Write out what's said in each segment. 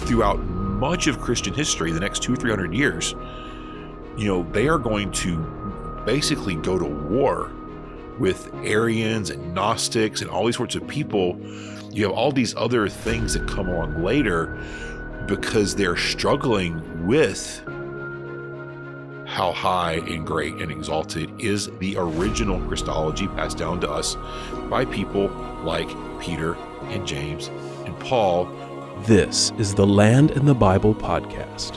throughout much of Christian history, the next 200-300 years, they are going to basically go to war with Arians and Gnostics and all these sorts of people. You have all these other things that come along later because they're struggling with how high and great and exalted is the original Christology passed down to us by people like Peter and James and Paul. This is the Land in the Bible podcast.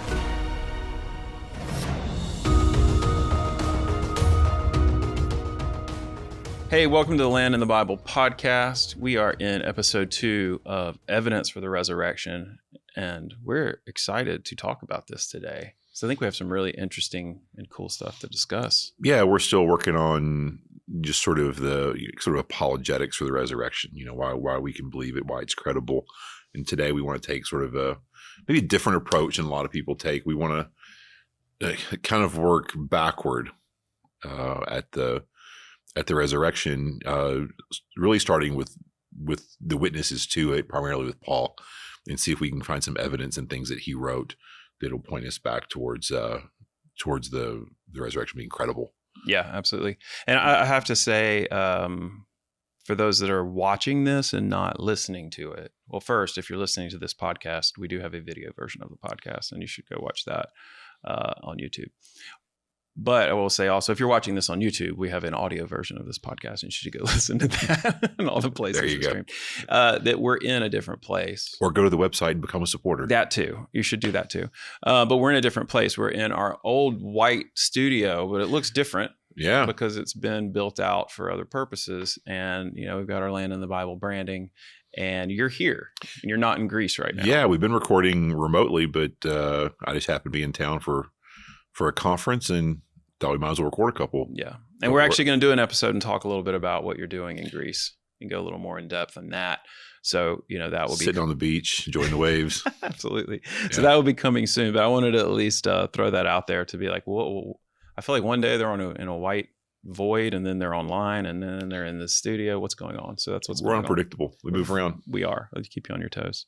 Hey, welcome to the Land in the Bible podcast. We are in episode 2 of Evidence for the Resurrection, and we're excited to talk about this today. So I think we have some really interesting and cool stuff to discuss. Yeah, we're still working on just sort of apologetics for the resurrection, why we can believe it, why it's credible. And today we want to take sort of maybe a different approach than a lot of people take. We want to kind of work backward at the resurrection, really starting with the witnesses to it, primarily with Paul, and see if we can find some evidence and things that he wrote that'll point us back towards the resurrection being credible. Yeah, absolutely. And I have to say, for those that are watching this and not listening to it, well, first, if you're listening to this podcast, we do have a video version of the podcast, and you should go watch that on YouTube. But I will say also, if you're watching this on YouTube, we have an audio version of this podcast, and you should go listen to that and all the places. There you go. That we're in a different place. Or go to the website and become a supporter. That too. You should do that too. But we're in a different place. We're in our old white studio, but it looks different. Yeah. Because it's been built out for other purposes. And, we've got our Land in the Bible branding. And you're here. And you're not in Greece right now. Yeah, we've been recording remotely, but I just happened to be in town for a conference and thought we might as well record a couple. Yeah. And we're actually going to do an episode and talk a little bit about what you're doing in Greece and go a little more in depth on that. So, that will be sitting on the beach, enjoying the waves. Absolutely. Yeah. So that will be coming soon, but I wanted to at least throw that out there to be like, whoa, I feel like one day they're in a white void, and then they're online, and then they're in the studio. What's going on? So that's what's We're going on. We're unpredictable. We move around. We are. Let's keep you on your toes.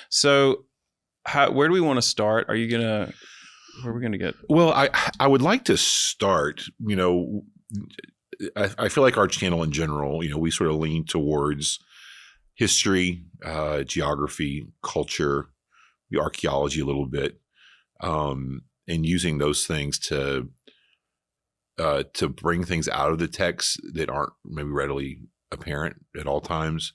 So where do we want to start? Where are we going to get? Well, I would like to start, I feel like our channel in general, we sort of lean towards history, geography, culture, archaeology a little bit, and using those things to bring things out of the text that aren't maybe readily apparent at all times.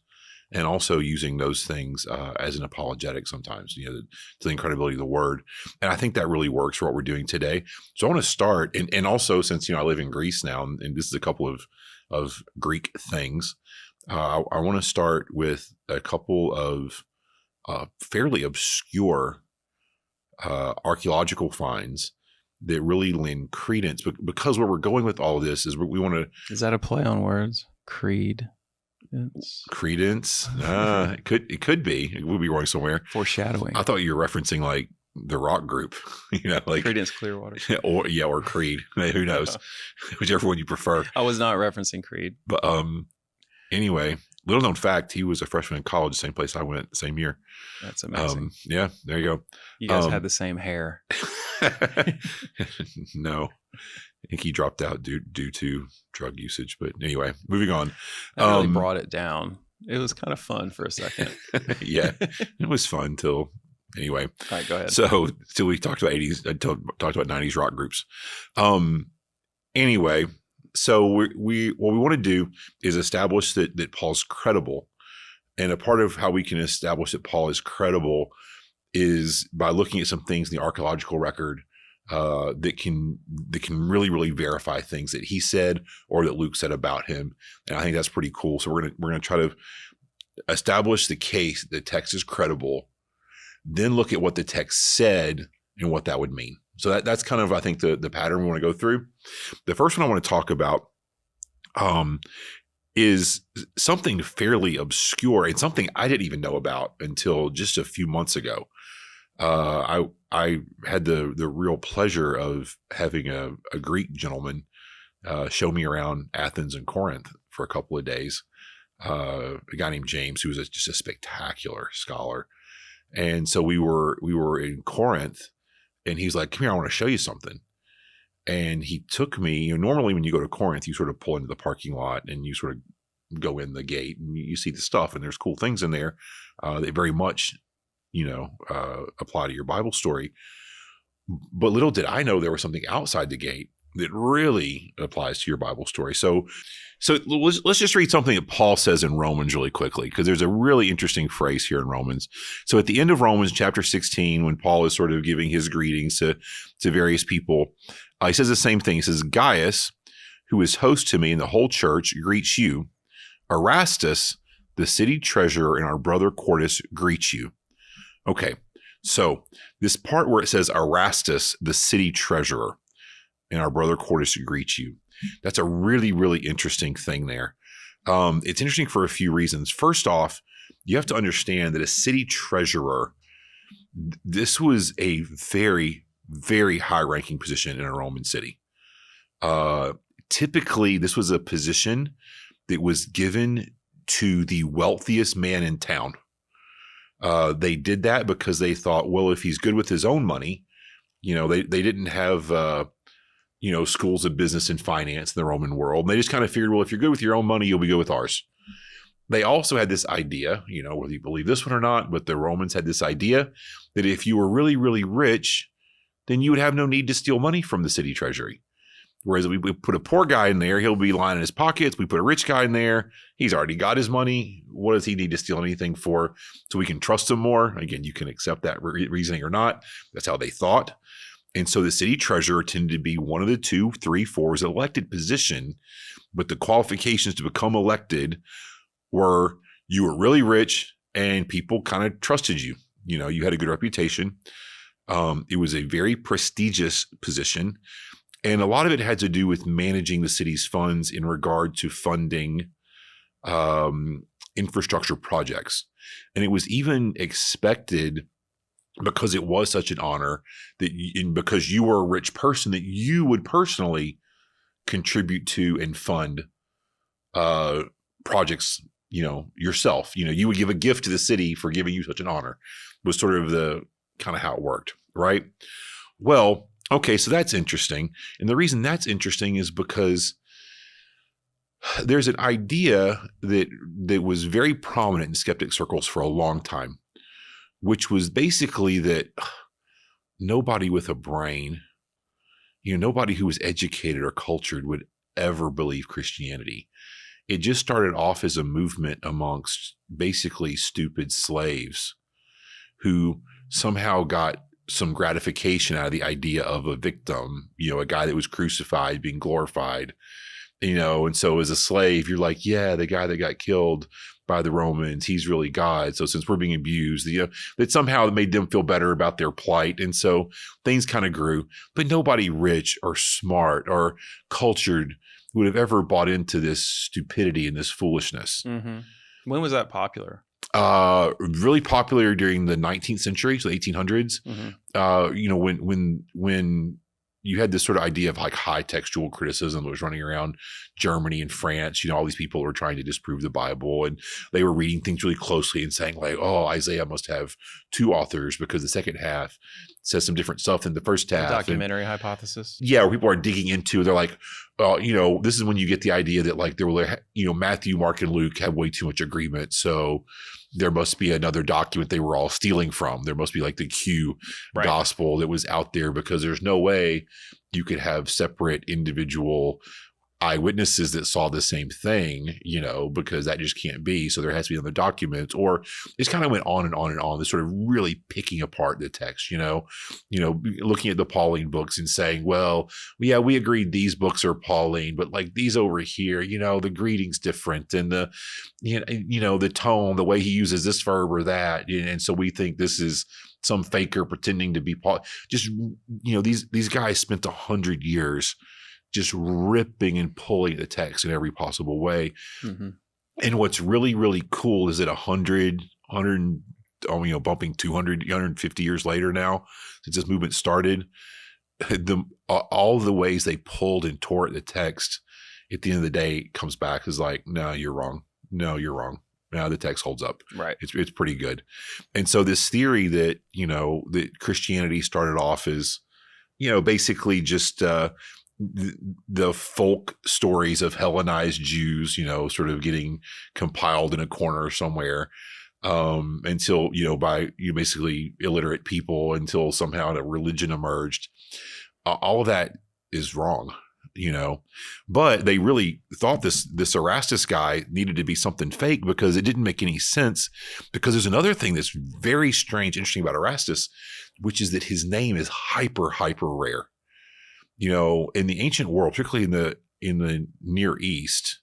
And also using those things as an apologetic sometimes, to the incredibility of the word. And I think that really works for what we're doing today. So I want to start, and also since, I live in Greece now, and this is a couple of Greek things, I want to start with a couple of fairly obscure archaeological finds that really lend credence. But because where we're going with all of this is we want to... Is that a play on words? Credence. It could be. It would be going somewhere. Foreshadowing. I thought you were referencing like the rock group, like Creedence Clearwater. or Creed. Who knows? Whichever one you prefer. I was not referencing Creed. But anyway, little known fact, he was a freshman in college, same place I went, same year. That's amazing. Yeah, there you go. You guys had the same hair. No. I think he dropped out due to drug usage. But anyway, moving on. That really brought it down. It was kind of fun for a second. Yeah, it was fun till anyway. All right, go ahead. So we talked about 80s, talked about 90s rock groups. Anyway, so what we want to do is establish that Paul's credible. And a part of how we can establish that Paul is credible is by looking at some things in the archaeological record that can really, really verify things that he said or that Luke said about him. And I think that's pretty cool. So we're gonna try to establish the case that the text is credible, then look at what the text said and what that would mean. So that's kind of, I think, the pattern we want to go through. The first one I want to talk about is something fairly obscure and something I didn't even know about until just a few months ago. I had the real pleasure of having a Greek gentleman show me around Athens and Corinth for a couple of days. A guy named James, who was just a spectacular scholar. And so we were in Corinth, and he's like, come here, I want to show you something. And he took me, normally when you go to Corinth, you sort of pull into the parking lot and you sort of go in the gate and you see the stuff, and there's cool things in there that very much, apply to your Bible story. But little did I know there was something outside the gate that really applies to your Bible story. So let's just read something that Paul says in Romans really quickly, because there's a really interesting phrase here in Romans. So at the end of Romans chapter 16, when Paul is sort of giving his greetings to various people, he says the same thing. He says, Gaius, who is host to me in the whole church, greets you. Erastus, the city treasurer, and our brother Quartus greet you. Okay, so this part where it says Erastus, the city treasurer, and our brother Quartus greets you. That's a really, really interesting thing there. It's interesting for a few reasons. First off, you have to understand that a city treasurer, this was a very, very high-ranking position in a Roman city. Typically, this was a position that was given to the wealthiest man in town. They did that because they thought, well, if he's good with his own money, they didn't have schools of business and finance in the Roman world. And they just kind of figured, well, if you're good with your own money, you'll be good with ours. They also had this idea, whether you believe this one or not, but the Romans had this idea that if you were really, really rich, then you would have no need to steal money from the city treasury. Whereas if we put a poor guy in there, he'll be lining his pockets. We put a rich guy in there, he's already got his money. What does he need to steal anything for? So we can trust him more. Again, you can accept that reasoning or not. That's how they thought. And so the city treasurer tended to be one of the 2, 3, 4 was an elected position, but the qualifications to become elected were you were really rich and people kind of trusted you. You had a good reputation. It was a very prestigious position. And a lot of it had to do with managing the city's funds in regard to funding infrastructure projects. And it was even expected, because it was such an honor, that because you were a rich person, that you would personally contribute to and fund projects, yourself. You would give a gift to the city for giving you such an honor, was sort of the kind of how it worked, right? Well, okay, so that's interesting. And the reason that's interesting is because there's an idea that was very prominent in skeptic circles for a long time, which was basically that nobody with a brain, nobody who was educated or cultured would ever believe Christianity. It just started off as a movement amongst basically stupid slaves who somehow got some gratification out of the idea of a victim, a guy that was crucified being glorified, and so as a slave, you're like, yeah, the guy that got killed by the Romans, he's really God. So since we're being abused, that somehow made them feel better about their plight. And so things kind of grew, but nobody rich or smart or cultured would have ever bought into this stupidity and this foolishness. Mm-hmm. When was that popular? Really popular during the 19th century, so the 1800s. Mm-hmm. When you had this sort of idea of like high textual criticism that was running around Germany and France, all these people were trying to disprove the Bible, and they were reading things really closely and saying like, oh, Isaiah must have 2 authors because the second half says some different stuff than the first half. The documentary hypothesis. Yeah, where people are digging into, they're like, this is when you get the idea that like there were, Matthew, Mark, and Luke have way too much agreement. So there must be another document they were all stealing from. There must be like the Q gospel that was out there, because there's no way you could have separate individual eyewitnesses that saw the same thing, because that just can't be. So there has to be other documents, or it kind of went on and on and on. This sort of really picking apart the text, looking at the Pauline books and saying, well, yeah, we agreed these books are Pauline, but like these over here, the greeting's different, and the, the tone, the way he uses this verb or that. And so we think this is some faker pretending to be Paul. Just, these guys spent 100 years just ripping and pulling the text in every possible way. Mm-hmm. And what's really, really cool is that 100, bumping 200, 150 years later now, since this movement started, all the ways they pulled and tore at the text, at the end of the day, comes back as like, no, you're wrong. No, you're wrong. Now the text holds up. Right. It's pretty good. And so this theory that, that Christianity started off as, basically just the folk stories of Hellenized Jews, sort of getting compiled in a corner somewhere, until, by basically illiterate people, until somehow a religion emerged. All of that is wrong, but they really thought this Erastus guy needed to be something fake because it didn't make any sense, because there's another thing that's very strange, interesting about Erastus, which is that his name is hyper rare. In the ancient world, particularly in the Near East,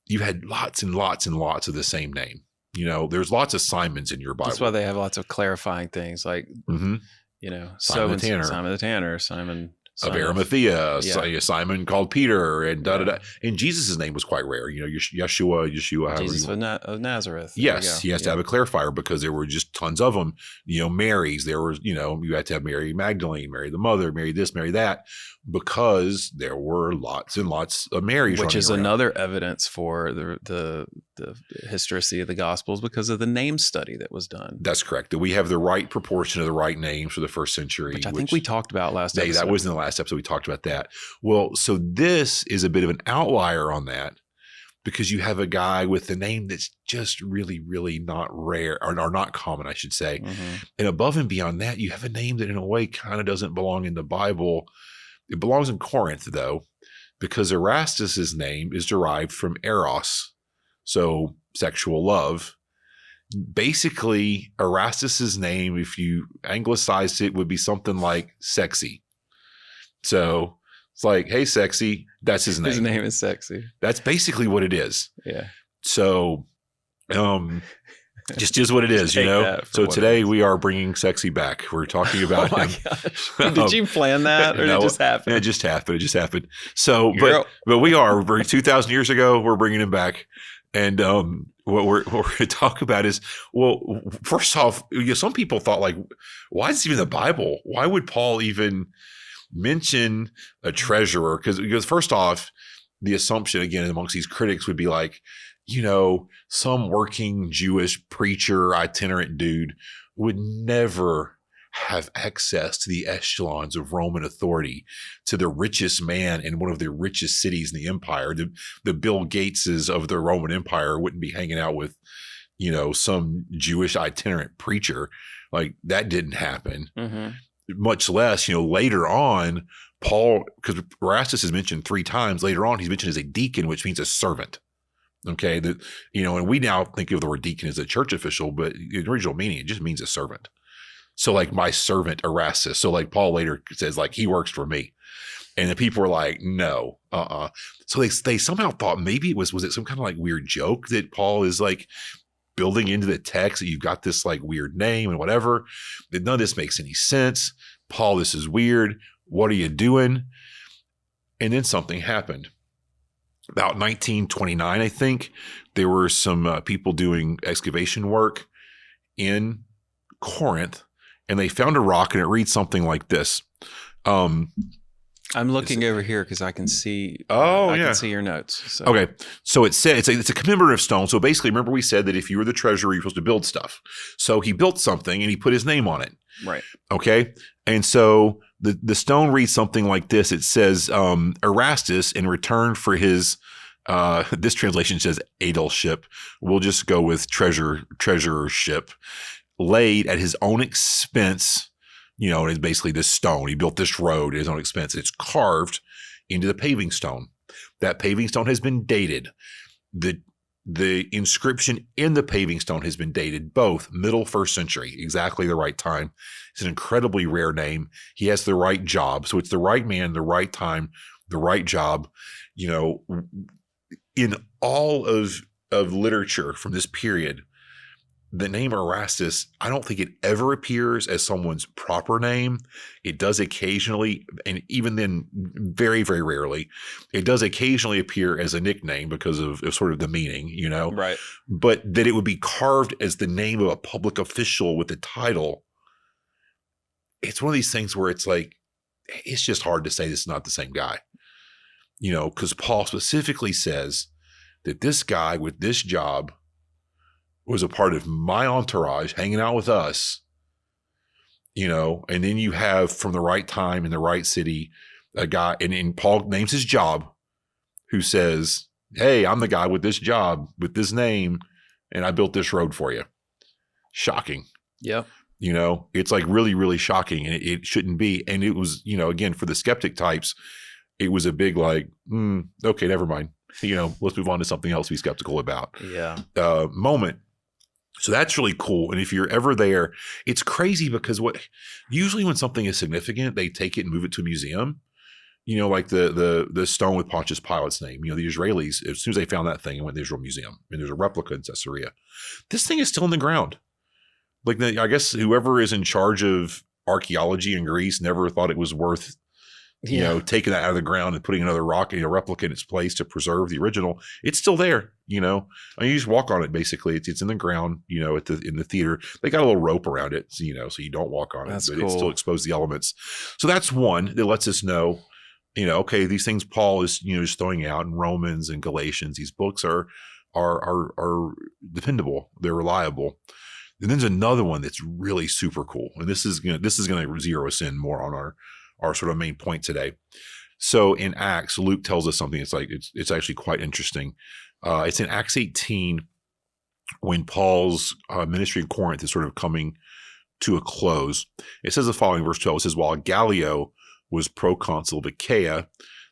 you had lots and lots and lots of the same name. There's lots of Simons in your Bible. That's why they have lots of clarifying things like, Simon the Tanner, Simon of Arimathea, yeah. Simon called Peter, and da da da. And Jesus' name was quite rare. Yeshua. Jesus of Nazareth. Yes, he has to have a clarifier because there were just tons of them. Marys. There was, you had to have Mary Magdalene, Mary the mother, Mary this, Mary that, because there were lots and lots of Marys. Which is around. another evidence for the historicity of the Gospels because of the name study that was done. That's correct. That we have the right proportion of the right names for the first century, which I think we talked about last episode. That was in the last episode. We talked about that. Well, so this is a bit of an outlier on that, because you have a guy with a name that's just really, really not rare, or not common, I should say. Mm-hmm. And above and beyond that, you have a name that in a way kind of doesn't belong in the Bible. It belongs in Corinth, though, because Erastus's name is derived from eros, so sexual love. Basically, Erastus's name, if you anglicized it, would be something like sexy. So it's like, hey, sexy, that's his name. His name is sexy. That's basically what it is. Yeah. So just is what it is, So today we are bringing sexy back. We're talking about him. Gosh. Did you plan that, or did it just happen? It just happened. So, but we are 2,000 years ago. We're bringing him back, and what we're going to talk about is, well, first off, some people thought, like, why is this even the Bible? Why would Paul even mention a treasurer? Because first off, the assumption again amongst these critics would be like, some working Jewish preacher, itinerant dude would never have access to the echelons of Roman authority, to the richest man in one of the richest cities in the empire. The Bill Gateses of the Roman Empire wouldn't be hanging out with, some Jewish itinerant preacher. Like, that didn't happen. Mm-hmm. Much less, later on, Paul, because Erastus is mentioned 3 times later on, he's mentioned as a deacon, which means a servant. Okay. And we now think of the word deacon as a church official, but in the original meaning, it just means a servant. So like, my servant Erastus. So like, Paul later says, like, he works for me. And the people were like, no, So they somehow thought maybe was it some kind of like weird joke that Paul is like building into the text, that you've got this like weird name and whatever, that none of this makes any sense. Paul, this is weird. What are you doing? And then something happened. About 1929, I think, there were some people doing excavation work in Corinth, and they found a rock, and it reads something like this. I'm looking over here because I can see. I can see your notes. So. Okay, so it said it's a commemorative stone. So basically, remember we said that if you were the treasurer, you're supposed to build stuff. So he built something, and he put his name on it. Right. Okay, and so the stone reads something like this. It says, Erastus, in return for his, this translation says aedileship. We'll just go with treasurership, laid at his own expense. And it's basically this stone. He built this road at his own expense. It's carved into the paving stone. That paving stone has been dated. The inscription in the paving stone has been dated, both middle 1st century, exactly the right time. It's an incredibly rare name. He has the right job. So it's the right man, the right time, the right job. In all of literature from this period, the name Erastus, I don't think it ever appears as someone's proper name. It does occasionally, and even then, very, very rarely, it does occasionally appear as a nickname because of sort of the meaning, Right. But that it would be carved as the name of a public official with the title. It's one of these things where it's like, it's just hard to say this is not the same guy, because Paul specifically says that this guy with this job was a part of my entourage hanging out with us, and then you have from the right time in the right city, a guy, and Paul names his job, who says, hey, I'm the guy with this job, with this name, and I built this road for you. Shocking. Yep. It's like really, really shocking, and it shouldn't be. And it was, again, for the skeptic types, it was a big like, okay, never mind. Let's move on to something else to be skeptical about. Yeah. Moment. So that's really cool. And if you're ever there, it's crazy because usually when something is significant, they take it and move it to a museum. Like the stone with Pontius Pilate's name. The Israelis, as soon as they found that thing, it went to the Israel Museum, and there's a replica in Caesarea. This thing is still in the ground. Like I guess whoever is in charge of archaeology in Greece never thought it was worth, taking that out of the ground and putting another rock in a replica in its place to preserve the original. It's still there. You just walk on it. Basically, it's in the ground. In the theater, they got a little rope around it, so you don't walk on it, but cool. It still exposes the elements. So that's one that lets us know. Okay, these things Paul is, just throwing out in Romans and Galatians. These books are dependable. They're reliable. And then there's another one that's really super cool, and this is gonna zero us in more on our sort of main point today. So in Acts, Luke tells us something. It's actually quite interesting. It's in Acts 18 when Paul's ministry in Corinth is sort of coming to a close. It says the following, verse 12. It says, while Gallio was proconsul of Achaia,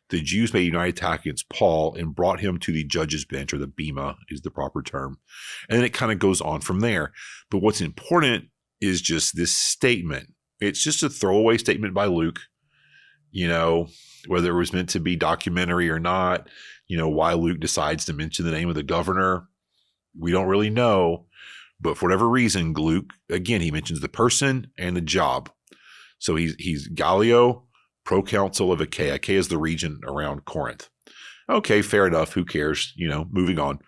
the Jews made a united attack against Paul and brought him to the judge's bench, or the bema is the proper term. And then it kind of goes on from there. But what's important is just this statement. It's just a throwaway statement by Luke, whether it was meant to be documentary or not, why Luke decides to mention the name of the governor, we don't really know. But for whatever reason, Luke, again, he mentions the person and the job. So he's Gallio, proconsul of Achaia. Achaia is the region around Corinth. Okay, fair enough. Who cares? Moving on.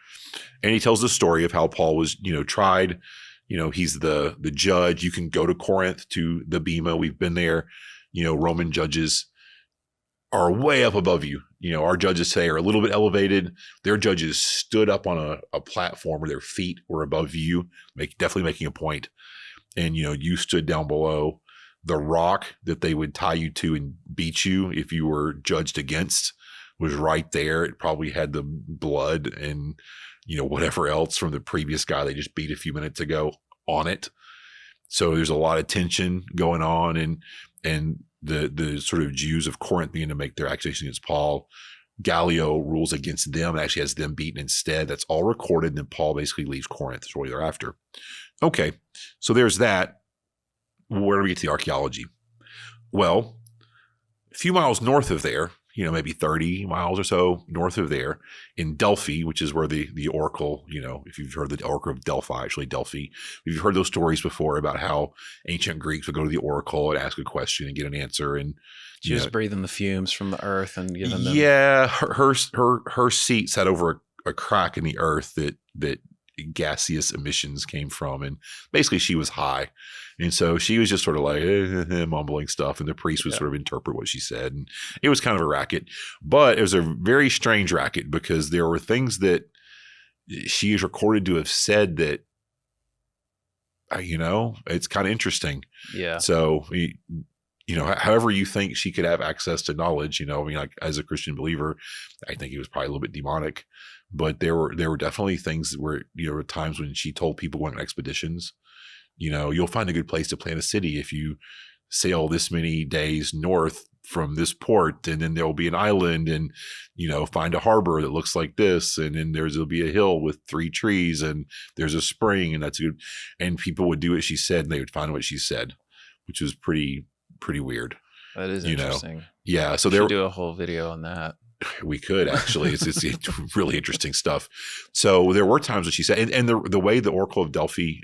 And he tells the story of how Paul was, tried. He's the judge. You can go to Corinth to the bema. We've been there. Roman judges are way up above you. Our judges today are a little bit elevated. Their judges stood up on a platform where their feet were above you, definitely making a point. And, you stood down below. The rock that they would tie you to and beat you if you were judged against was right there. It probably had the blood and, whatever else from the previous guy they just beat a few minutes ago on it. So there's a lot of tension going on, and the sort of Jews of Corinth beginning to make their accusation against Paul. Gallio rules against them and actually has them beaten instead. That's all recorded. And then Paul basically leaves Corinth shortly thereafter. Okay, so there's that. Where do we get to the archaeology? Well, a few miles north of there, maybe 30 miles or so north of there, in Delphi, which is where the oracle, if you've heard the oracle of Delphi, actually Delphi, if you've heard those stories before about how ancient Greeks would go to the oracle and ask a question and get an answer, and she was breathing the fumes from the earth and giving them. Yeah, her seat sat over a crack in the earth that gaseous emissions came from, and basically she was high, and so she was just sort of like mumbling stuff, and the priest would sort of interpret what she said, and it was kind of a racket. But it was a very strange racket because there were things that she is recorded to have said that it's kind of interesting. Yeah. So however you think she could have access to knowledge, like as a Christian believer, I think it was probably a little bit demonic. But there were definitely things where, times when she told people going on expeditions, you'll find a good place to plant a city if you sail this many days north from this port, and then there'll be an island, and, find a harbor that looks like this. And then there'll be a hill with 3 trees, and there's a spring, and that's good. And people would do what she said, and they would find what she said, which was pretty weird. That is interesting. Yeah. So we should do a whole video on that. We could actually. It's really interesting stuff. So there were times that she said, and the way the Oracle of Delphi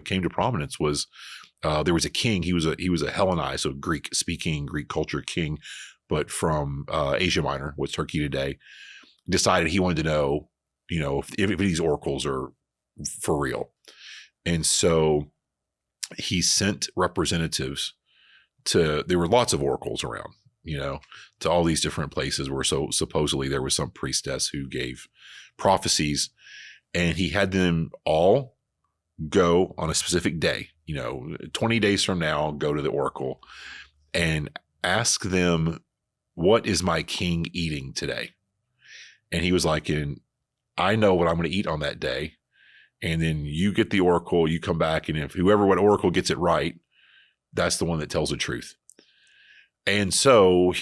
came to prominence was there was a king. He was a Hellenized, so Greek speaking, Greek culture king, but from Asia Minor, what's Turkey today. Decided he wanted to know, if these oracles are for real, and so he sent representatives to. There were lots of oracles around. To all these different places where supposedly there was some priestess who gave prophecies, and he had them all go on a specific day, 20 days from now, go to the oracle and ask them, what is my king eating today? And he was like, I know what I'm going to eat on that day. And then you get the oracle, you come back, and if what oracle gets it right, that's the one that tells the truth. And so,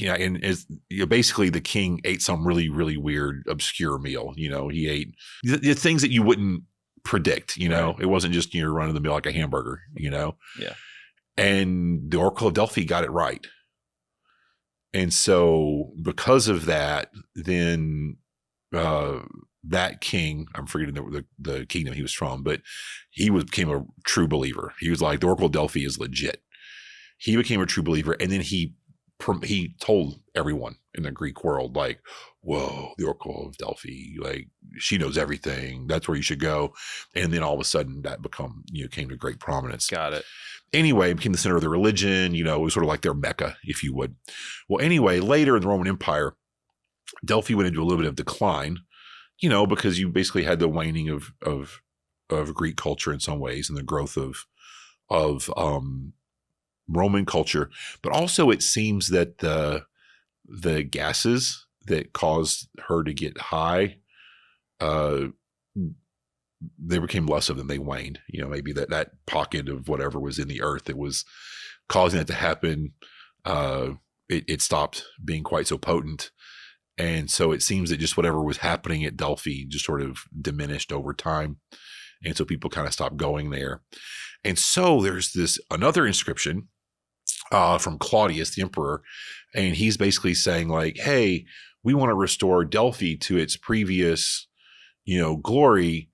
basically the king ate some really, really weird, obscure meal. He ate the things that you wouldn't predict, right. It wasn't just run of the mill like a hamburger, Yeah. And the Oracle of Delphi got it right. And so because of that, then that king, I'm forgetting the kingdom he was from, but he became a true believer. He was like, the Oracle of Delphi is legit. He became a true believer. And then he told everyone in the Greek world, like, whoa, the Oracle of Delphi, like, she knows everything. That's where you should go. And then all of a sudden that came to great prominence. Got it. Anyway, it became the center of the religion. It was sort of like their Mecca, if you would. Well, anyway, later in the Roman Empire, Delphi went into a little bit of decline, because you basically had the waning of Greek culture in some ways and the growth of Roman culture. But also it seems that the gases that caused her to get high, they became less of them. They waned, maybe that pocket of whatever was in the earth that was causing that to happen. It stopped being quite so potent. And so it seems that just whatever was happening at Delphi just sort of diminished over time. And so people kind of stopped going there. And so there's another inscription from Claudius, the emperor. And he's basically saying like, hey, we want to restore Delphi to its previous, glory.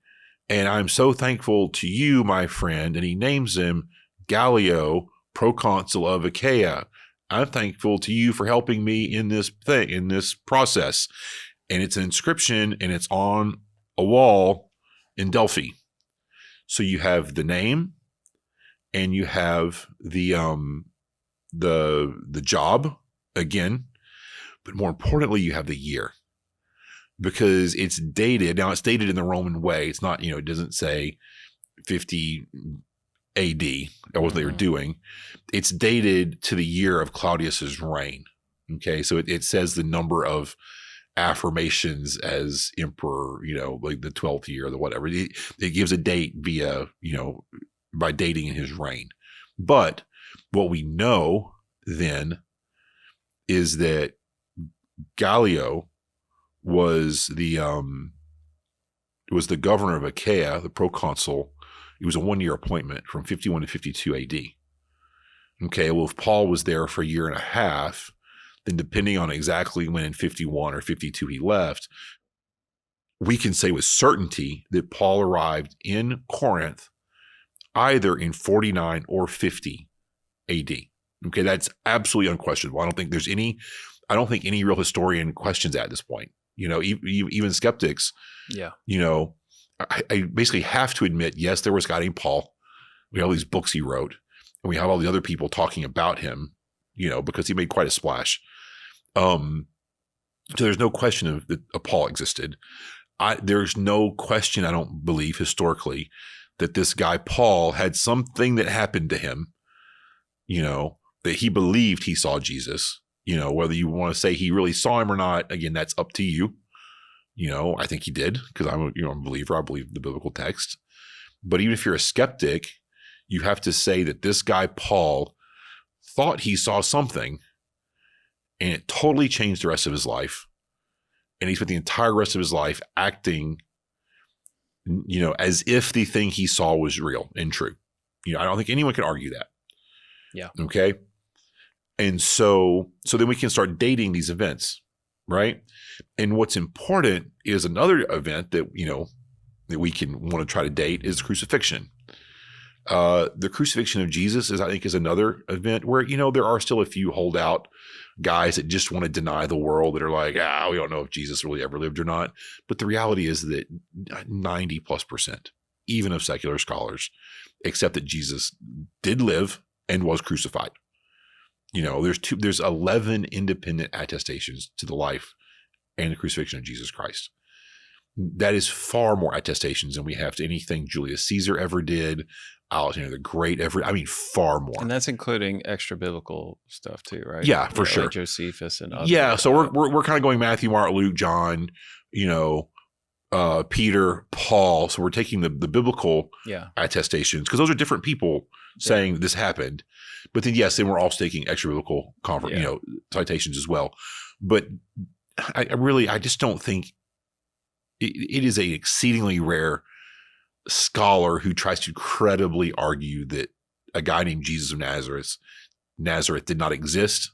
And I'm so thankful to you, my friend. And he names him Gallio, proconsul of Achaia. I'm thankful to you for helping me in this process. And it's an inscription and it's on a wall in Delphi. So you have the name and you have the job again, but more importantly, you have the year because it's dated. Now it's dated in the Roman way. It's not, it doesn't say 50 AD. That was what they were doing. It's dated to the year of Claudius's reign. Okay. So it says the number of affirmations as emperor, like the 12th year or the whatever. It gives a date via, by dating in his reign. But what we know then is that Gallio was the governor of Achaia, the proconsul. It was a 1-year appointment from 51 to 52 AD. Okay, well, if Paul was there for a year and a half, then depending on exactly when in 51 or 52 he left, we can say with certainty that Paul arrived in Corinth either in 49 or 50 AD. Okay, that's absolutely unquestionable. I don't think any real historian questions that at this point. Even skeptics. Yeah. I basically have to admit, yes, there was a guy named Paul. We have all these books he wrote, and we have all the other people talking about him, because he made quite a splash. So there's no question that Paul existed. There's no question, I don't believe historically, that this guy Paul had something that happened to him, that he believed he saw Jesus. Whether you want to say he really saw him or not, again, that's up to you. I think he did because I'm a believer. I believe the biblical text. But even if you're a skeptic, you have to say that this guy, Paul, thought he saw something and it totally changed the rest of his life. And he spent the entire rest of his life acting, as if the thing he saw was real and true. I don't think anyone can argue that. Yeah. Okay. And so then we can start dating these events, right? And what's important is another event that, that we can want to try to date is crucifixion. The crucifixion of Jesus I think is another event where, there are still a few holdout guys that just want to deny the world that are like, we don't know if Jesus really ever lived or not. But the reality is that 90+%, even of secular scholars, accept that Jesus did live and was crucified. There's 11 independent attestations to the life and the crucifixion of Jesus Christ. That is far more attestations than we have to anything Julius Caesar ever did, Alexander the Great ever. I mean, far more. And that's including extra biblical stuff too, right? Yeah, for sure. Like Josephus and others. Yeah, so we're kind of going Matthew, Mark, Luke, John, Peter, Paul. So we're taking the biblical attestations because those are different people saying this happened. But then yes, then we're also taking extra biblical citations as well. But I just don't think it is a exceedingly rare scholar who tries to credibly argue that a guy named Jesus of Nazareth did not exist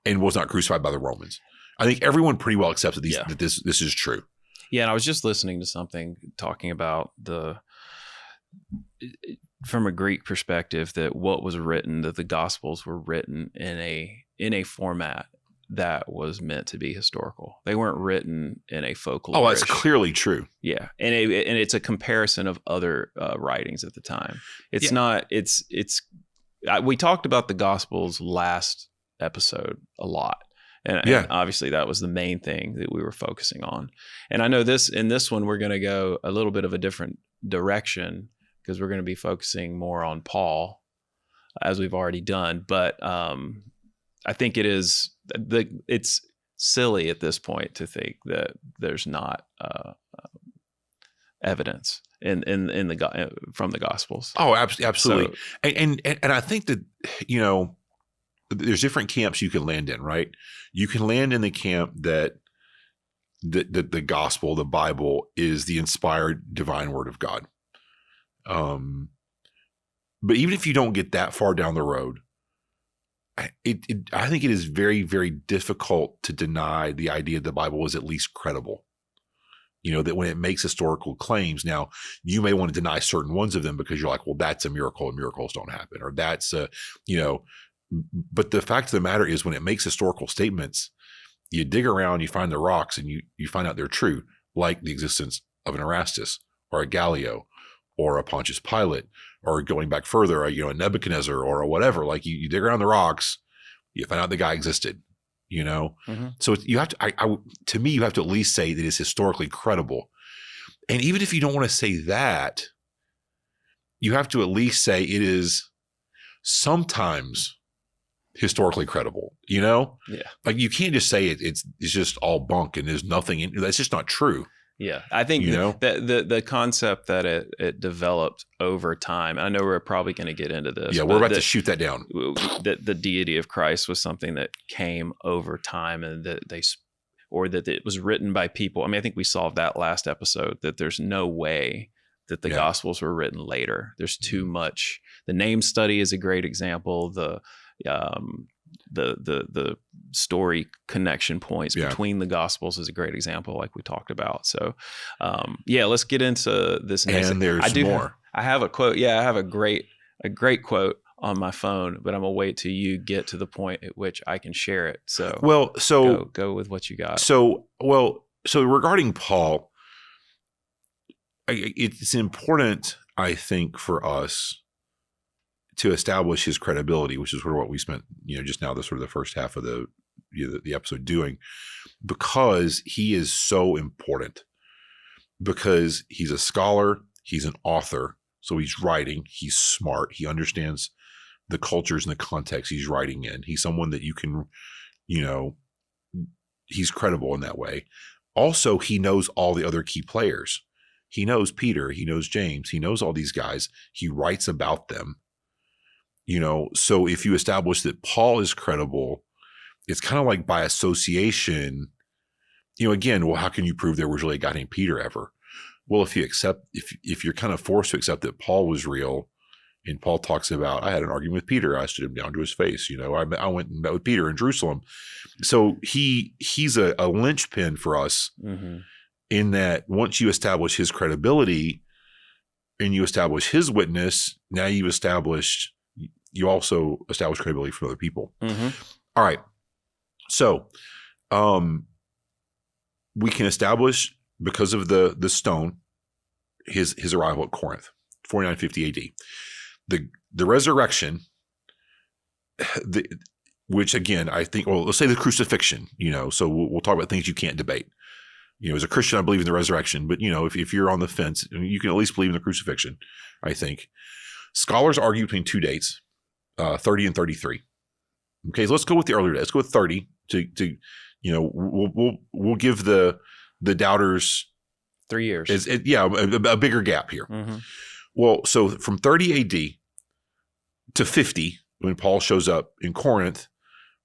and was not crucified by the Romans. I think everyone pretty well accepts that this is true. Yeah, and I was just listening to something talking about from a Greek perspective, that what was written, that the Gospels were written in a format that was meant to be historical. They weren't written in a folklore. Oh, that's clearly true. Yeah, and it's a comparison of other writings at the time. It's not. We talked about the Gospels last episode a lot, and obviously that was the main thing that we were focusing on. And I know in this one we're going to go a little bit of a different direction because we're going to be focusing more on Paul, as we've already done. But I think it's silly at this point to think that there's not evidence from the Gospels. Oh, absolutely. So, and I think that there's different camps you can land in, right? You can land in the camp that the Gospel, the Bible, is the inspired divine word of God. But even if you don't get that far down the road, I think it is very, very difficult to deny the idea the Bible is at least credible. That when it makes historical claims, now you may want to deny certain ones of them because you're like, well, that's a miracle and miracles don't happen, or that's but the fact of the matter is when it makes historical statements, you dig around, you find the rocks, and you find out they're true, like the existence of an Erastus or a Gallio or a Pontius Pilate, or going back further, a Nebuchadnezzar or a whatever. Like you dig around the rocks, you find out the guy existed, Mm-hmm. So you have to, to me, you have to at least say that it's historically credible. And even if you don't want to say that, you have to at least say it is sometimes historically credible, Yeah. Like you can't just say it's just all bunk and there's nothing in that's just not true. Yeah. I think the concept that it developed over time, and I know we're probably going to get into this. Yeah, we're about to shoot that down. That the deity of Christ was something that came over time, and that it was written by people. I mean, I think we solved that last episode, that there's no way that the Gospels were written later. There's too much. The name study is a great example. The story connection points between the Gospels is a great example, like we talked about. So, let's get into this next. And there's more. I have a quote. Yeah, I have a great quote on my phone, but I'm gonna wait till you get to the point at which I can share it. So, go with what you got. So regarding Paul, it's important, I think, for us to establish his credibility, which is sort of what we spent, just now, the sort of the first half of the episode doing, because he is so important. Because he's a scholar, he's an author, so he's writing, he's smart, he understands the cultures and the context he's writing in. He's someone that you can, he's credible in that way. Also, he knows all the other key players. He knows Peter, he knows James, he knows all these guys. He writes about them. So if you establish that Paul is credible, it's kind of like by association, again, well, how can you prove there was really a guy named Peter ever? Well, if you're kind of forced to accept that Paul was real, and Paul talks about, I had an argument with Peter, I stood him down to his face, I went and met with Peter in Jerusalem. So he's a linchpin for us in that once you establish his credibility and you establish his witness, now you also establish credibility from other people. Mm-hmm. All right. So we can establish, because of the stone, his arrival at Corinth, 4950 AD. The resurrection, which again, I think, well, let's say the crucifixion, so we'll talk about things you can't debate. as a Christian, I believe in the resurrection, but if you're on the fence, you can at least believe in the crucifixion, I think. Scholars argue between two dates, 30 and 33. Okay, so let's go with the earlier date. Let's go with 30 to we'll give the doubters 3 years. A bigger gap here. Mm-hmm. Well, so from 30 AD to 50, when Paul shows up in Corinth,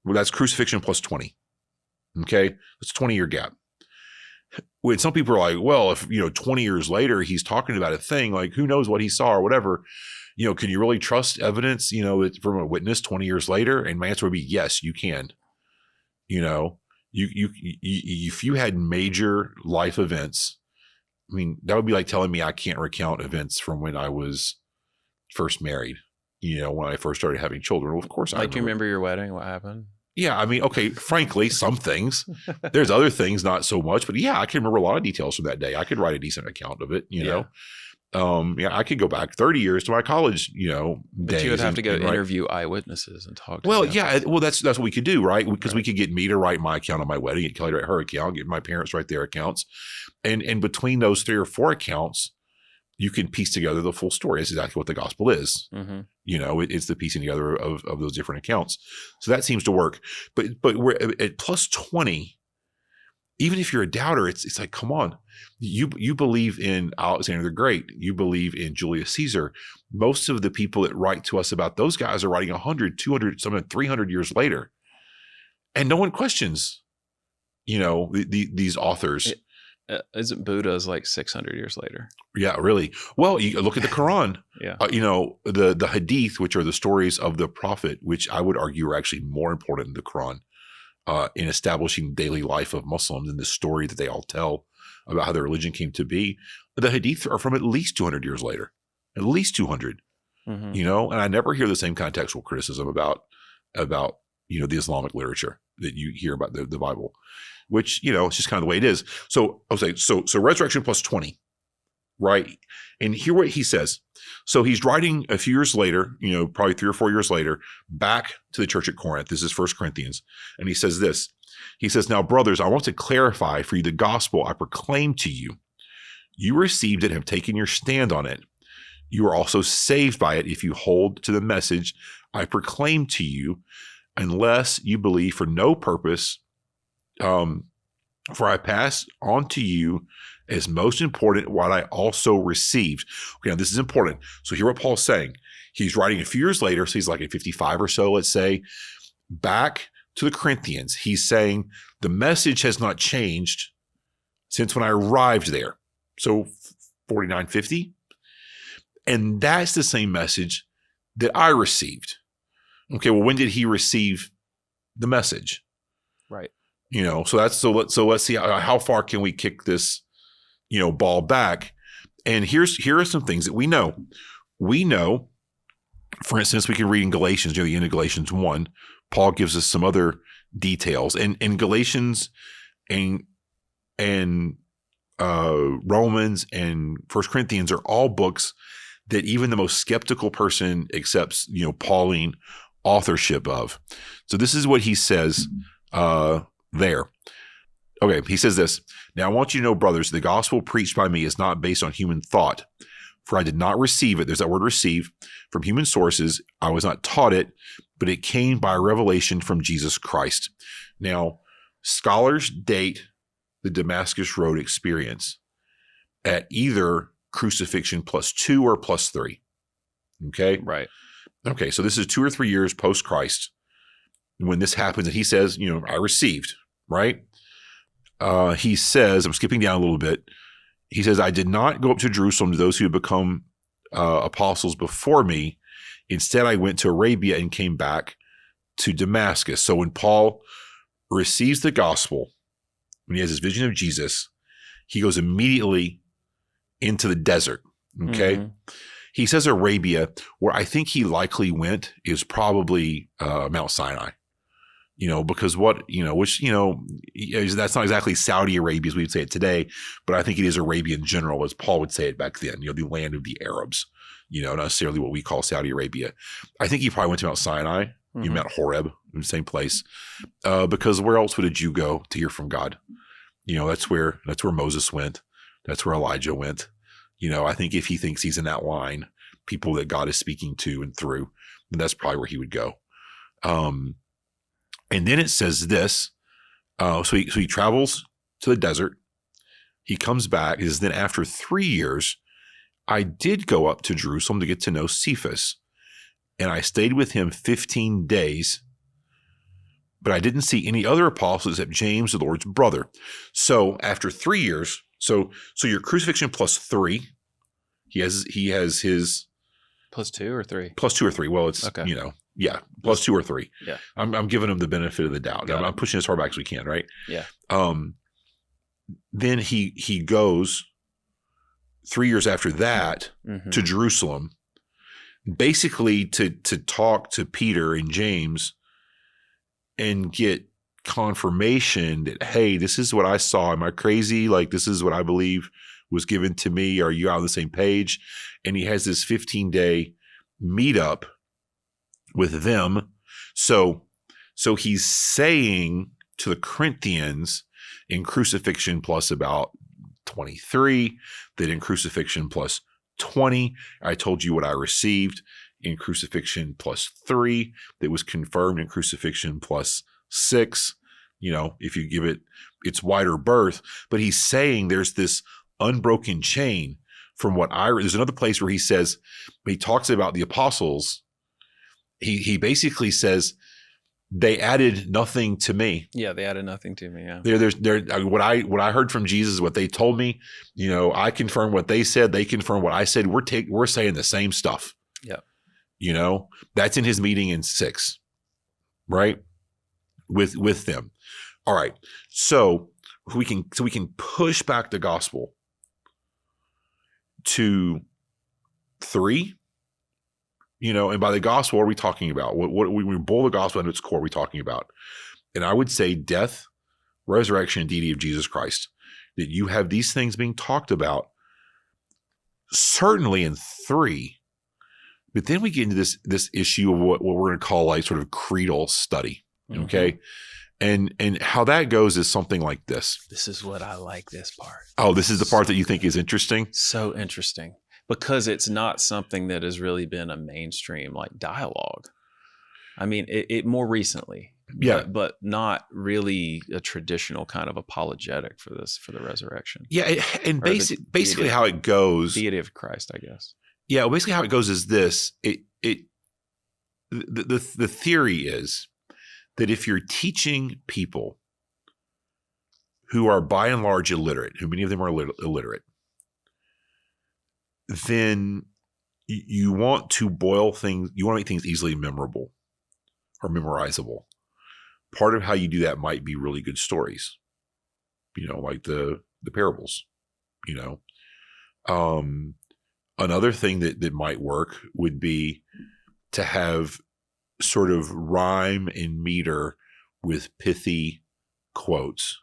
well, that's crucifixion plus 20. Okay, that's a 20-year gap. When some people are like, well, if 20 years later he's talking about a thing, like who knows what he saw or whatever, can you really trust evidence, from a witness 20 years later? And my answer would be yes, you can. If you had major life events, I mean, that would be like telling me I can't recount events from when I was first married, when I first started having children. Well, of course, do you remember your wedding? What happened? Yeah, I mean, okay, frankly, some things. There's other things, not so much. But yeah, I can remember a lot of details from that day. I could write a decent account of it, know. I could go back 30 years to my college, days. But you would have to go interview eyewitnesses and talk to them. Well, that's what we could do, right? Because we could get me to write my account of my wedding, get Kelly to write her account, get my parents to write their accounts. And between those 3 or 4 accounts, you can piece together the full story. That's exactly what the gospel is. Mm-hmm. It's the piecing together of those different accounts. So that seems to work. But we're at plus 20. Even if you're a doubter, it's like, come on, you believe in Alexander the Great, you believe in Julius Caesar. Most of the people that write to us about those guys are writing 100, 200, some 300 years later, and no one questions, these authors. Isn't Buddha's like 600 years later? Yeah, really. Well, you look at the Quran. Yeah. The Hadith, which are the stories of the Prophet, which I would argue are actually more important than the Quran in establishing the daily life of Muslims and the story that they all tell about how their religion came to be. The Hadith are from at least 200 years later, at least 200. Mm-hmm. And I never hear the same kind of textual criticism about the Islamic literature that you hear about the Bible. Which, it's just kind of the way it is. So I'll say, so resurrection plus 20, right? And hear what he says. So he's writing a few years later, probably 3 or 4 years later, back to the church at Corinth. This is 1 Corinthians. And he says this. He says, now, brothers, I want to clarify for you the gospel I proclaim to you. You received it and have taken your stand on it. You are also saved by it if you hold to the message I proclaim to you, unless you believe for no purpose. For I pass on to you as most important what I also received. Okay, now this is important. So hear what Paul's saying. He's writing a few years later, so he's like at 55 or so, let's say, back to the Corinthians. He's saying the message has not changed since when I arrived there. So 49, 50. And that's the same message that I received. Okay, well, when did he receive the message? Right. So let's see how far can we kick this, ball back. And here are some things that we know. We know, for instance, we can read in Galatians, the end of Galatians 1, Paul gives us some other details. And Galatians and Romans and 1 Corinthians are all books that even the most skeptical person accepts, Pauline authorship of. So this is what he says there. Okay, he says this. Now I want you to know, brothers, the gospel preached by me is not based on human thought, for I did not receive it. There's that word receive from human sources. I was not taught it, but it came by revelation from Jesus Christ. Now, scholars date the Damascus Road experience at either crucifixion plus 2 or plus 3. Okay? Right. Okay, so this is 2 or 3 years post Christ when this happens, and he says, I received, right? He says, I'm skipping down a little bit. He says, I did not go up to Jerusalem to those who had become apostles before me. Instead, I went to Arabia and came back to Damascus. So when Paul receives the gospel, when he has his vision of Jesus, he goes immediately into the desert, okay? Mm-hmm. He says Arabia. Where I think he likely went is probably Mount Sinai. Because that's not exactly Saudi Arabia as we would say it today, but I think it is Arabia in general, as Paul would say it back then, the land of the Arabs, not necessarily what we call Saudi Arabia. I think he probably went to Mount Sinai, Mount Horeb, in the same place, because where else would a Jew go to hear from God? That's where Moses went. That's where Elijah went. I think if he thinks he's in that line, people that God is speaking to and through, then that's probably where he would go. And then it says this. So he travels to the desert. He comes back. It says, then after 3 years, I did go up to Jerusalem to get to know Cephas, and I stayed with him 15 days, but I didn't see any other apostles except James, the Lord's brother. So after 3 years, so your crucifixion plus 3, he has his plus 2 or 3. Plus 2 or 3. Well, it's okay. Plus 2 or 3. Yeah, I'm giving him the benefit of the doubt. I'm pushing as far back as we can, right? Yeah. Then he goes 3 years after that to Jerusalem, basically to talk to Peter and James and get confirmation that, hey, this is what I saw. Am I crazy? Like, this is what I believe was given to me. Are you on the same page? And he has this 15-day meetup with them. So he's saying to the Corinthians in crucifixion plus about 23, that in crucifixion plus 20, I told you what I received. In crucifixion plus 3, that was confirmed in crucifixion plus 6. If you give it its wider berth. But he's saying there's this unbroken chain from what there's another place where he says, when he talks about the apostles, he basically says, they added nothing to me. Yeah, they added nothing to me. Yeah. What I heard from Jesus is what they told me. I confirm what they said. They confirm what I said. We're saying the same stuff. Yeah. That's in his meeting in 6, right? With them. All right. So we can push back the gospel to 3. And by the gospel, what are we talking about? What we boil the gospel into its core, what are we talking about? And I would say death, resurrection, and deity of Jesus Christ. That you have these things being talked about, certainly in 3. But then we get into this issue of what we're going to call like sort of creedal study. Okay. And how that goes is something like this. This is what I like, this part. Oh, this is the part that you think is interesting? So interesting. Because it's not something that has really been a mainstream like dialogue. I mean, it more recently. Yeah. But not really a traditional kind of apologetic for the resurrection. Yeah. And basically how it goes. Deity of Christ, I guess. Yeah. Basically how it goes is this. The theory is that if you're teaching people who are by and large illiterate, who many of them are illiterate, then you want to boil things, you want to make things easily memorable or memorizable. Part of how you do that might be really good stories, like the parables, Another thing that might work would be to have sort of rhyme and meter with pithy quotes.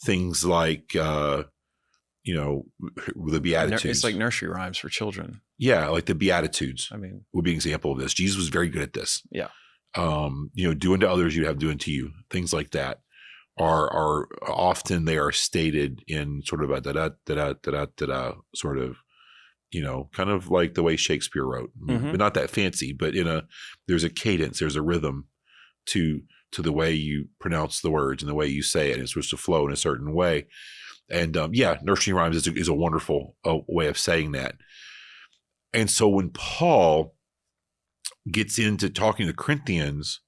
Things like, the Beatitudes. It's like nursery rhymes for children. Yeah, like the Beatitudes. I mean, would be an example of this. Jesus was very good at this. Yeah. Do unto others you have do unto you. Things like that are often they are stated in sort of a da-da sort of, kind of like the way Shakespeare wrote, but not that fancy. But there's a cadence, there's a rhythm to the way you pronounce the words and the way you say it. And it's supposed to flow in a certain way. And nursery rhymes is a wonderful way of saying that. And so when Paul gets into talking to the Corinthians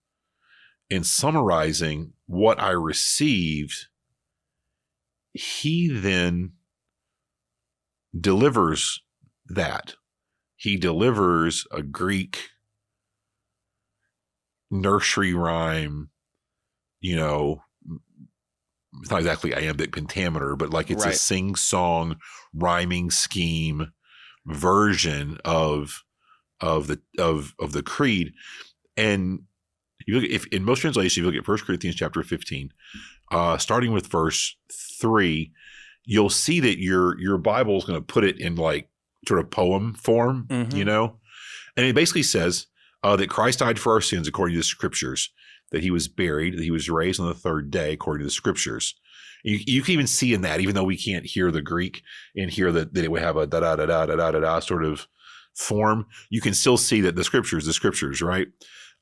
and summarizing what I received, he then delivers that. He delivers a Greek nursery rhyme, it's not exactly iambic pentameter, but like it's a sing-song rhyming scheme version of the creed. And you look if in most translations, you look at 1 Corinthians chapter 15, starting with verse 3, you'll see that your Bible is going to put it in like sort of poem form, and it basically says, that Christ died for our sins according to the scriptures, that he was buried, that he was raised on the third day according to the scriptures. You can even see in that, even though we can't hear the Greek and hear that it would have a da-da-da-da-da-da-da sort of form, you can still see that the scriptures, right?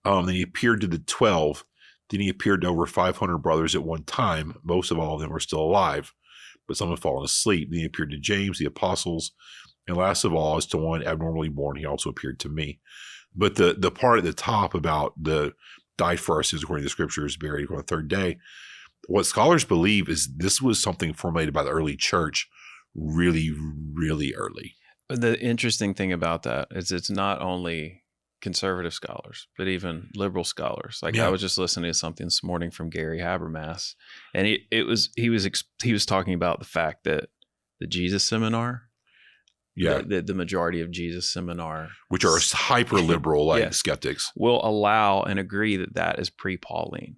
Then he appeared to the 12. Then he appeared to over 500 brothers at one time. Most of all of them were still alive, but some had fallen asleep. Then he appeared to James, the apostles. And last of all, as to one abnormally born, he also appeared to me. But the part at the top about the died for our sins according to the scriptures, buried on the third day, what scholars believe is this was something formulated by the early church really, really early. The interesting thing about that is it's not only conservative scholars, but even liberal scholars. Like I was just listening to something this morning from Gary Habermas, and he was talking about the fact that the Jesus Seminar, the majority of Jesus Seminar, which are hyper liberal skeptics, will allow and agree that is Pauline.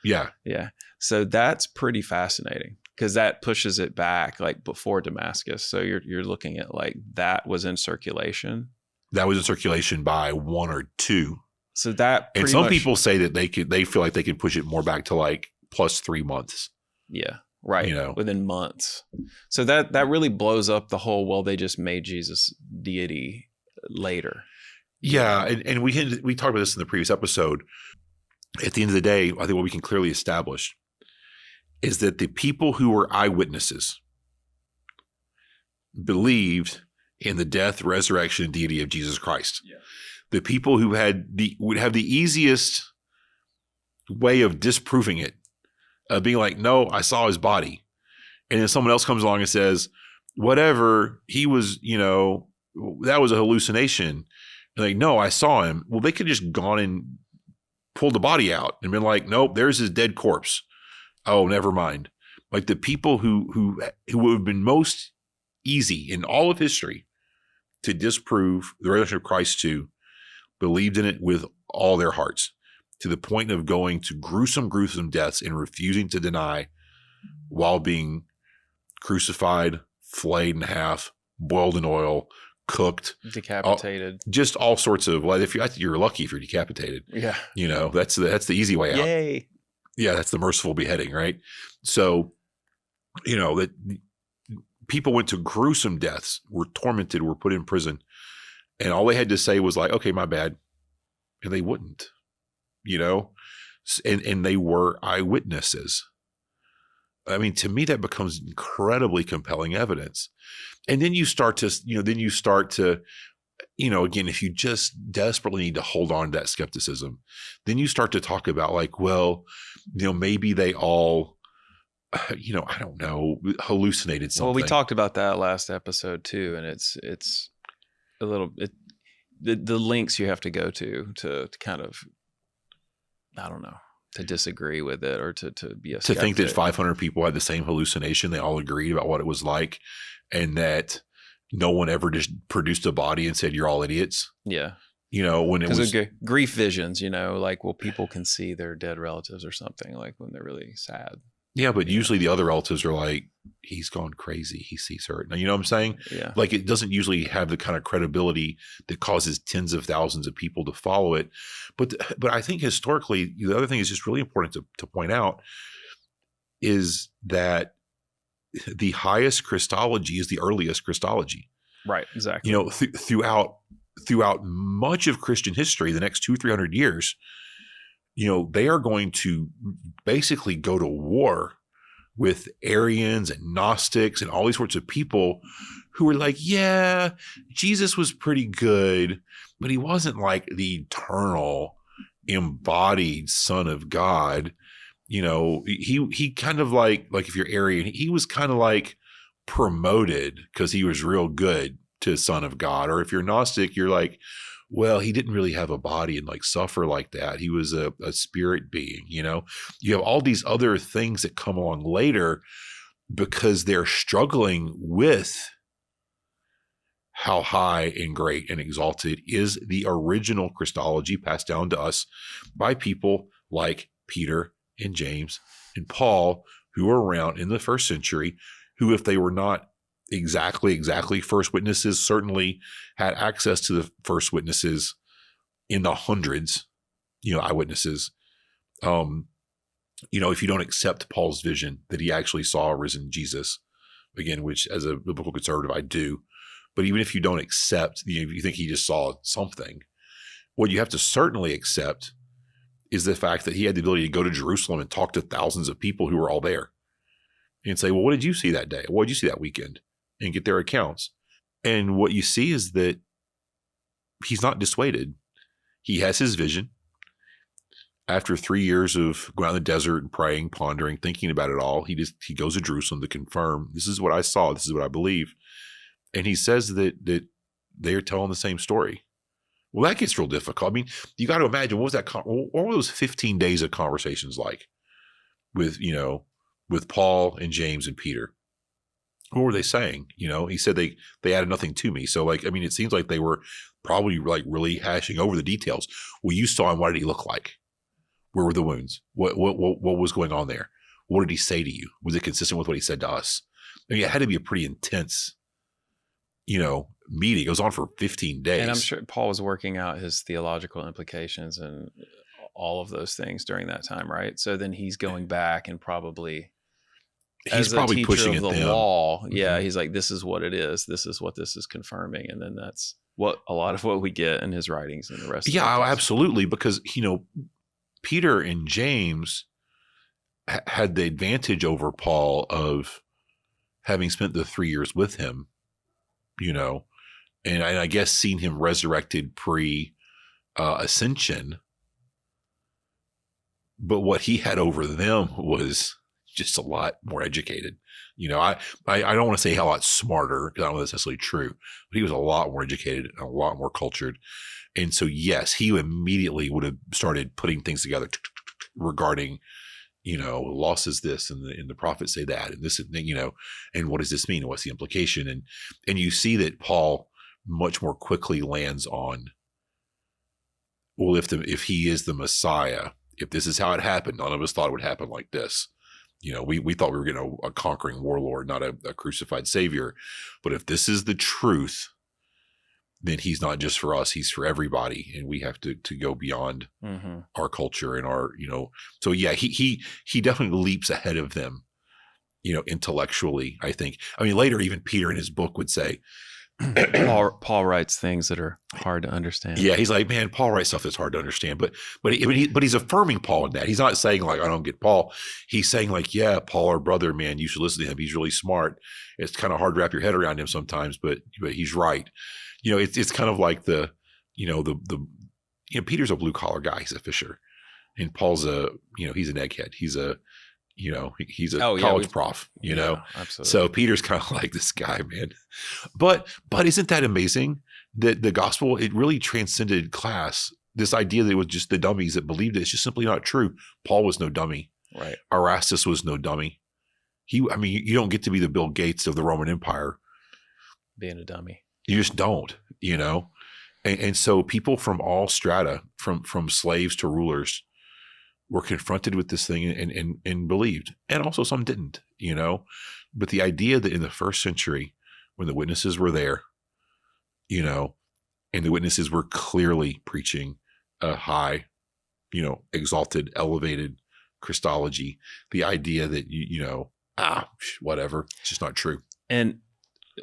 Yeah. So that's pretty fascinating because that pushes it back like before Damascus. So you're looking at like that was in circulation. That was in circulation by 1 or 2. So that, and some people say that they feel like they can push it more back to like plus 3 months. Yeah. Right. Within months. So that really blows up the whole, well, they just made Jesus deity later. Yeah. And we talked about this in the previous episode. At the end of the day, I think what we can clearly establish is that the people who were eyewitnesses believed in the death, resurrection, and deity of Jesus Christ. Yeah. The people who would have the easiest way of disproving it, being like, no, I saw his body. And then someone else comes along and says, whatever, he was, that was a hallucination. And like, no, I saw him. Well, they could just gone and pulled the body out and been like, nope, there's his dead corpse. Oh, never mind. Like the people who would have been most easy in all of history to disprove the resurrection of Christ to, believed in it with all their hearts, to the point of going to gruesome deaths and refusing to deny while being crucified, flayed in half, boiled in oil, cooked, decapitated, just all sorts of. Like, you're lucky if you're decapitated. Yeah, that's the easy way out. Yay! Yeah, that's the merciful beheading, right? So, that people went to gruesome deaths, were tormented, were put in prison, and all they had to say was like, "Okay, my bad," and they wouldn't, and they were eyewitnesses. I mean, to me, that becomes incredibly compelling evidence. And then you start to, again, if you just desperately need to hold on to that skepticism, then you start to talk about like, well, maybe they all, I don't know, hallucinated something. Well, we talked about that last episode too. And it's a little bit, the links you have to go to kind of, I don't know, to disagree with it or to be a skeptic. To think that 500 people had the same hallucination, they all agreed about what it was like, and that no one ever just produced a body and said, you're all idiots. Yeah. When it was grief visions, like, well, people can see their dead relatives or something, like when they're really sad. Yeah, but usually the other relatives are like, he's gone crazy. He sees her. Now, you know what I'm saying? Yeah. Like it doesn't usually have the kind of credibility that causes tens of thousands of people to follow it. But I think historically, the other thing is just really important to point out is that the highest Christology is the earliest Christology. Right. Exactly. Throughout much of Christian history, the next 200-300 years, they are going to basically go to war with Arians and Gnostics and all these sorts of people who were like, yeah, Jesus was pretty good, but he wasn't like the eternal embodied Son of God. He kind of like if you're Arian, he was kind of like promoted because he was real good to Son of God. Or if you're Gnostic, you're like, well, he didn't really have a body and like suffer like that. He was a spirit being, You have all these other things that come along later because they're struggling with how high and great and exalted is the original Christology passed down to us by people like Peter and James and Paul, who were around in the first century, who, if they were not exactly first witnesses, certainly had access to the first witnesses in the hundreds, eyewitnesses. If you don't accept Paul's vision that he actually saw a risen Jesus, again, which as a biblical conservative, I do. But even if you don't accept, if you think he just saw something, what you have to certainly accept is the fact that he had the ability to go to Jerusalem and talk to thousands of people who were all there and say, well, what did you see that day? What did you see that weekend? And get their accounts. And what you see is that he's not dissuaded. He has his vision. After 3 years of going out in the desert and praying, pondering, thinking about it all, he goes to Jerusalem to confirm, this is what I saw, this is what I believe. And he says that they are telling the same story. Well, that gets real difficult. I mean, you got to imagine, what were those 15 days of conversations like with Paul and James and Peter? What were they saying? He said they added nothing to me. So it seems like they were probably really hashing over the details. Well, you saw him. What did he look like? Where were the wounds? What was going on there? What did he say to you? Was it consistent with what he said to us? It had to be a pretty intense, meeting. It goes on for 15 days. And I'm sure Paul was working out his theological implications and all of those things during that time, right? So then he's going back and he's probably pushing the law. Mm-hmm. Yeah, he's like, this is what it is. This is what this is confirming. And then that's what a lot of what we get in his writings and the rest. Yeah, absolutely. Because, Peter and James had the advantage over Paul of having spent the 3 years with him, and I guess seen him resurrected pre-ascension. But what he had over them was just a lot more educated. I don't want to say a lot smarter, because I don't know that's necessarily true, but he was a lot more educated and a lot more cultured. And so, yes, he immediately would have started putting things together regarding, law says this and the prophets say that, and this, and what does this mean? What's the implication? And you see that Paul much more quickly lands on, well, if he is the Messiah, if this is how it happened, none of us thought it would happen like this. We thought we were getting a conquering warlord, not a crucified savior. But if this is the truth, then he's not just for us, he's for everybody. And we have to go beyond our culture and our, so yeah, he definitely leaps ahead of them, intellectually, I think. Later, even Peter in his book would say, Paul writes things that are hard to understand. Yeah, he's like, man, Paul writes stuff that's hard to understand. But he's affirming Paul in that. He's not saying like, I don't get Paul. He's saying like, yeah, Paul, our brother, man, you should listen to him. He's really smart. It's kind of hard to wrap your head around him sometimes, but he's right. It's kind of like the Peter's a blue collar guy. He's a fisher, and Paul's he's an egghead. He's a he's a college prof, absolutely. So Peter's kind of like this guy, man. But isn't that amazing that the gospel, it really transcended class? This idea that it was just the dummies that believed it, it's just simply not true. Paul was no dummy. Right. Erastus was no dummy. You don't get to be the Bill Gates of the Roman Empire being a dummy. You just don't, and so people from all strata, from slaves to rulers, were confronted with this thing and believed, and also some didn't, but the idea that in the first century, when the witnesses were there, and the witnesses were clearly preaching a high, exalted, elevated Christology, the idea that, whatever, it's just not true. And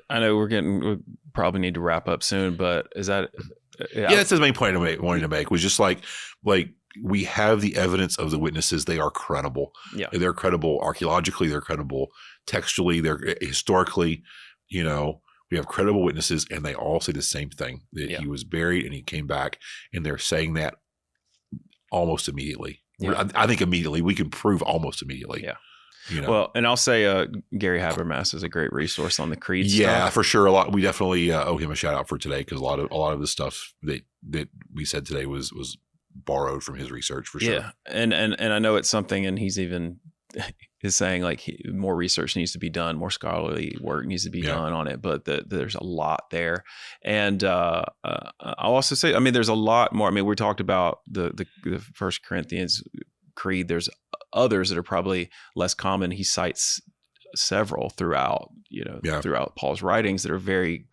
I know we probably need to wrap up soon, but is that? Yeah, that's the main point I wanted to make, was just like we have the evidence of the witnesses. They are credible. Yeah. They're credible archaeologically. They're credible textually. They're historically, we have credible witnesses, and they all say the same thing, that he was buried and he came back, and they're saying that almost immediately. Yeah. I think immediately. We can prove almost immediately. Yeah. Well, and I'll say Gary Habermas is a great resource on the creed stuff. Yeah, for sure. We definitely owe him a shout out for today, because a lot of the stuff that we said today was borrowed from his research, for sure. Yeah, and I know it's something, and he's even is saying like more research needs to be done, more scholarly work needs to be done on it, but there's a lot there. And I'll also say, there's a lot more. We talked about the First Corinthians creed. There's others that are probably less common. He cites several throughout, Yeah. throughout Paul's writings that are very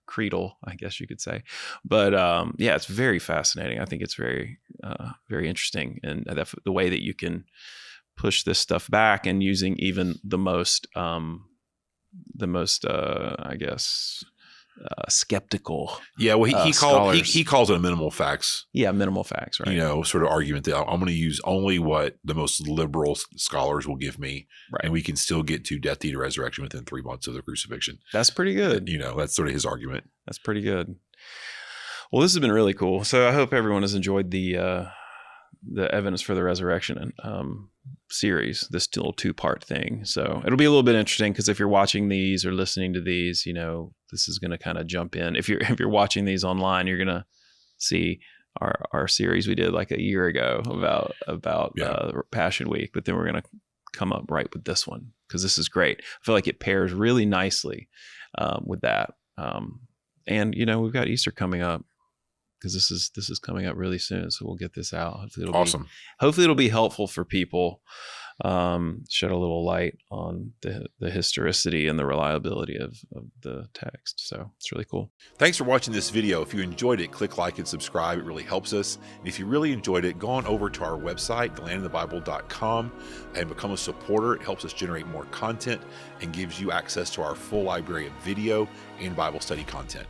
creedal, I guess you could say. But yeah, it's very fascinating. I think it's very, very interesting, and the way that you can push this stuff back, and using even the most, I guess, skeptical. Yeah, well, he scholars. calls it a minimal facts. Yeah, minimal facts, right? Sort of argument that I'm going to use only what the most liberal scholars will give me, Right. and we can still get to death, to resurrection within 3 months of the crucifixion. That's pretty good. That's sort of his argument. That's pretty good. Well, this has been really cool. So I hope everyone has enjoyed the evidence for the resurrection series, this little 2-part thing. So it'll be a little bit interesting, because if you're watching these or listening to these, this is going to kind of jump in. If you're watching these online, you're going to see our series we did like a year ago about Passion Week, but then we're going to come up right with this one, because this is great. I feel like it pairs really nicely with that. And we've got Easter coming up, because this is coming up really soon. So we'll get this out. Hopefully it'll be helpful for people. Shed a little light on the historicity and the reliability of the text. So it's really cool. Thanks for watching this video. If you enjoyed it, click like and subscribe. It really helps us. And if you really enjoyed it, go on over to our website, thelandinthebible.com, and become a supporter. It helps us generate more content and gives you access to our full library of video and Bible study content.